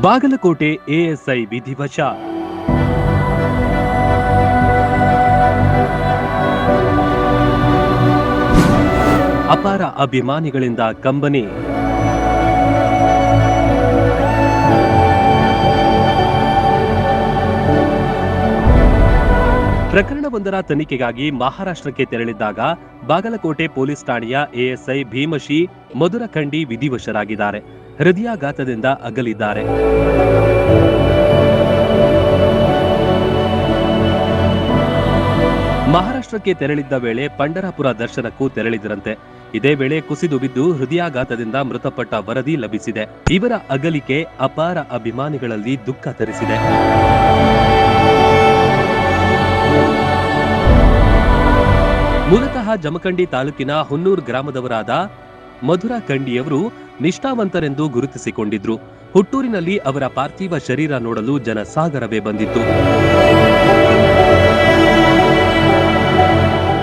Bagalkot ASI ವಿಧಿವಶ. ಅಪಾರ ಅಭಿಮಾನಿಗಳಿಂದ ಕಂಬನಿ. ಪ್ರಕರಣವೊಂದರ ತನಿಖೆಗಾಗಿ ಮಹಾರಾಷ್ಟ್ರಕ್ಕೆ ತೆರಳಿದ್ದಾಗ ಬಾಗಲಕೋಟೆ ಪೊಲೀಸ್ ಠಾಣೆಯ ಎಎಸ್ಐ ಭೀಮಶಿ ಮಧುರಖಂಡಿ ವಿಧಿವಶರಾಗಿದ್ದಾರೆ. ಹೃದಯಾಘಾತದಿಂದ ಅಗಲಿದ್ದಾರೆ. ಮಹಾರಾಷ್ಟ್ರಕ್ಕೆ ತೆರಳಿದ್ದ ವೇಳೆ ಪಂಢರಪುರ ದರ್ಶನಕ್ಕೂ ತೆರಳಿದರಂತೆ. ಇದೇ ವೇಳೆ ಕುಸಿದು ಬಿದ್ದು ಹೃದಯಾಘಾತದಿಂದ ಮೃತಪಟ್ಟ ವರದಿ ಲಭಿಸಿದೆ. ಇವರ ಅಗಲಿಕೆ ಅಪಾರ ಅಭಿಮಾನಿಗಳಲ್ಲಿ ದುಃಖ ತರಿಸಿದೆ. ಮೂಲತಃ ಜಮಖಂಡಿ ತಾಲೂಕಿನ ಹುನ್ನೂರ್ ಗ್ರಾಮದವರಾದ ಮಧುರಖಂಡಿಯವರು ನಿಷ್ಠಾವಂತರೆಂದು ಗುರುತಿಸಿಕೊಂಡಿದ್ರು. ಹುಟ್ಟೂರಿನಲ್ಲಿ ಅವರ ಪಾರ್ಥಿವ ಶರೀರ ನೋಡಲು ಜನಸಾಗರವೇ ಬಂದಿತ್ತು.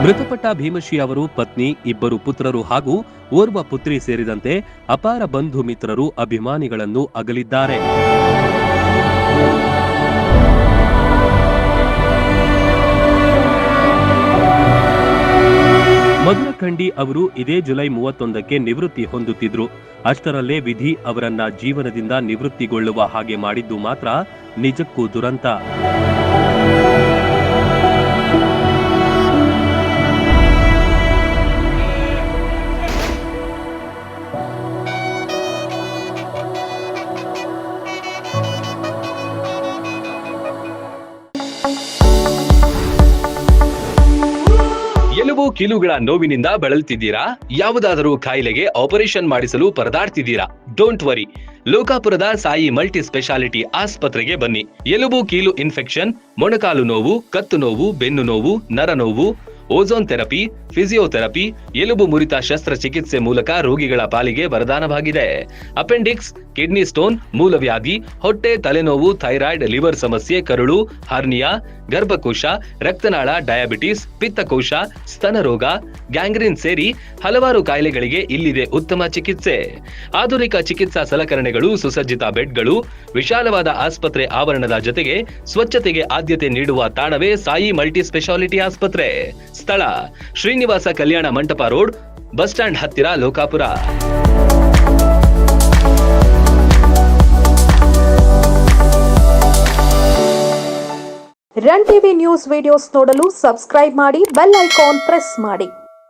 ಮೃತಪಟ್ಟ ಭೀಮಶಿ ಅವರು ಪತ್ನಿ, ಇಬ್ಬರು ಪುತ್ರರು ಹಾಗೂ ಓರ್ವ ಪುತ್ರಿ ಸೇರಿದಂತೆ ಅಪಾರ ಬಂಧು ಮಿತ್ರರು, ಅಭಿಮಾನಿಗಳನ್ನು ಅಗಲಿದ್ದಾರೆ. ಮಧುರಖಂಡಿ ಅವರು ಇದೇ ಜುಲೈ 31ಕ್ಕೆ ನಿವೃತ್ತಿ ಹೊಂದುತ್ತಿದ್ರು. ಅಷ್ಟರಲ್ಲೇ ವಿಧಿ ಅವರನ್ನ ಜೀವನದಿಂದ ನಿವೃತ್ತಿಗೊಳ್ಳುವ ಹಾಗೆ ಮಾಡಿದ್ದು ಮಾತ್ರ ನಿಜಕ್ಕೂ ದುರಂತ. ಎಲುಬು ಕೀಲುಗಳ ನೋವಿನಿಂದ ಬಳಲ್ತಿದ್ದೀರಾ? ಯಾವುದಾದರೂ ಕಾಯಿಲೆಗೆ ಆಪರೇಷನ್ ಮಾಡಿಸಲು ಪರದಾಡ್ತಿದ್ದೀರಾ? ಡೋಂಟ್ ವರಿ, ಲೋಕಾಪುರದ ಸಾಯಿ ಮಲ್ಟಿ ಸ್ಪೆಷಾಲಿಟಿ ಆಸ್ಪತ್ರೆಗೆ ಬನ್ನಿ. ಎಲುಬು ಕೀಲು ಇನ್ಫೆಕ್ಷನ್, ಮೊಣಕಾಲು ನೋವು, ಕತ್ತು ನೋವು, ಬೆನ್ನು ನೋವು, ನರ ನೋವು, ಓಝೋನ್ ಥೆರಪಿ, ಫಿಸಿಯೋಥೆರಪಿ, ಎಲುಬು ಮುರಿತ ಶಸ್ತ್ರಚಿಕಿತ್ಸೆ ಮೂಲಕ ರೋಗಿಗಳ ಪಾಲಿಗೆ ವರದಾನವಾಗಿದೆ. ಅಪೆಂಡಿಕ್ಸ್, ಕಿಡ್ನಿ ಸ್ಟೋನ್, ಮೂಲವ್ಯಾಧಿ, ಹೊಟ್ಟೆ, ತಲೆನೋವು, ಥೈರಾಯ್ಡ್, ಲಿವರ್ ಸಮಸ್ಯೆ, ಕರುಳು, ಹರ್ನಿಯಾ, ಗರ್ಭಕೋಶ, ರಕ್ತನಾಳ, ಡಯಾಬಿಟಿಸ್, ಪಿತ್ತಕೋಶ, ಸ್ತನರೋಗ, ಗ್ಯಾಂಗ್ರೀನ್ ಸೇರಿ ಹಲವಾರು ಕಾಯಿಲೆಗಳಿಗೆ ಇಲ್ಲಿದೆ ಉತ್ತಮ ಚಿಕಿತ್ಸೆ. ಆಧುನಿಕ ಚಿಕಿತ್ಸಾ ಸಲಕರಣೆಗಳು, ಸುಸಜ್ಜಿತ ಬೆಡ್ಗಳು, ವಿಶಾಲವಾದ ಆಸ್ಪತ್ರೆ ಆವರಣದ ಜೊತೆಗೆ ಸ್ವಚ್ಛತೆಗೆ ಆದ್ಯತೆ ನೀಡುವ ತಾಣವೇ ಸಾಯಿ ಮಲ್ಟಿ ಸ್ಪೆಷಾಲಿಟಿ ಆಸ್ಪತ್ರೆ. ಸ್ಥಳ: Srinivasa Kalyana Mantapa road, bus stand ಹತ್ತಿರ, Lokapur. Run TV news videos ನೋಡಲು ಸಬ್ಸ್ಕ್ರೈಬ್ ಮಾಡಿ, ಬೆಲ್ ಐಕಾನ್ ಪ್ರೆಸ್ ಮಾಡಿ.